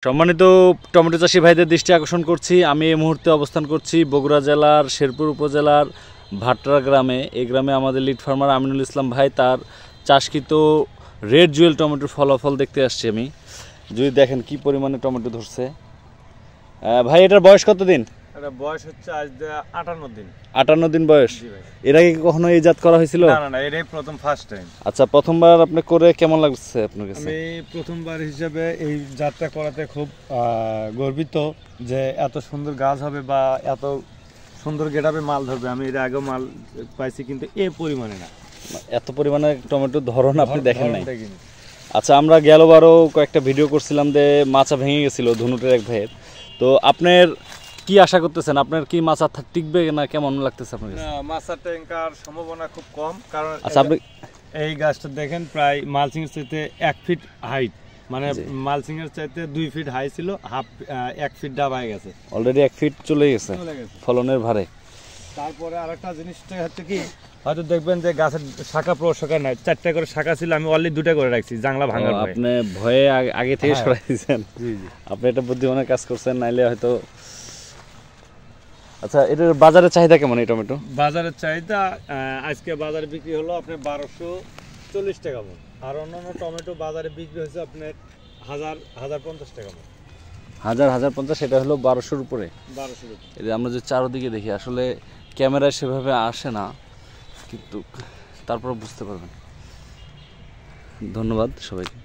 সম্মানিত টমেটো চাষি ভাইদের দৃষ্টি আকর্ষণ করছি, আমি এই মুহূর্তে অবস্থান করছি বগুড়া জেলার শেরপুর উপজেলার ভাট্রা গ্রামে। এই গ্রামে আমাদের লিড ফার্মার আমিনুল ইসলাম ভাই তার চাষকৃত রেড জুয়েল টমেটোর ফলাফল দেখতে আসছি আমি। যদি দেখেন কি পরিমাণে টমেটো ধরছে। ভাই এটার বয়স কত দিন? এটা বয়স হচ্ছে আজ 58 দিন। 58 দিন বয়স। এর আগে কি কখনো এই জাত করা হয়েছিল? না না, এটাই প্রথম, ফার্স্ট টাইম। আচ্ছা, প্রথমবার আপনি করে কেমন লাগছে আপনার কাছে? আমি প্রথমবার হিসেবে এই জাতটা করাতে খুব গর্বিত যে এত সুন্দর গাছ হবে বা এত সুন্দর গেটাবে মাল ধরবে। আমি এর আগে মাল পাইছি কিন্তু এই পরিমাণে না, এত পরিমাণে টমেটো ধরন আপনি দেখেন নাই। আচ্ছা, আমরা গেলবারও কয়েকটা ভিডিও করছিলাম যে মাচা ভেঙে গেছিল ধনুটের এক ভাইয়ের। তো আপনার কি আশা করতেছেন? আপনার কি মাচা টিকবে না কেমন লাগতেছে আপনার কাছে? মাচা ট্যাঙ্কার সম্ভাবনা খুব কম, কারণ আচ্ছা আপনি এই গাছটা দেখেন প্রায় মালচিং এর চাইতে 1 ফিট হাইট, মানে মালচিং এর চাইতে 2 ফিট হাই ছিল, 1 ফিট ডাবায় গেছে, অলরেডি 1 ফিট চলে গেছে ফলনের ভারে। তারপরে আরেকটা জিনিসটা হচ্ছে কি, হয়তো দেখবেন যে গাছের শাখা প্রশাখা নাই, 4টা করে শাখা ছিল, আমি অলরেডি 2টা করে রাখছি জাংলা ভাঙার ভয়ে। আপনি ভয়ে আগে থেকে সরাই দিয়েছেন। জি জি, আপনি এটা বুদ্ধিমানের কাজ করছেন, নাইলে হয়তো। আচ্ছা, এটার বাজারের চাহিদা কেমন এই টমেটো? বাজারের চাহিদা আজকে বাজারে বিক্রি হলো আপনার 1240 টাকা মন, আর অন্যান্য টমেটো বাজারে বিক্রি হয়েছে আপনার 1050 টাকা মন। 1050, সেটা হলো 1200-র উপরে। 1200-র উপরে। এই যে আমরা যে চারদিকে দেখি, আসলে ক্যামেরায় সেভাবে আসে না, কিন্তু তারপর বুঝতে পারবেন। ধন্যবাদ সবাইকে।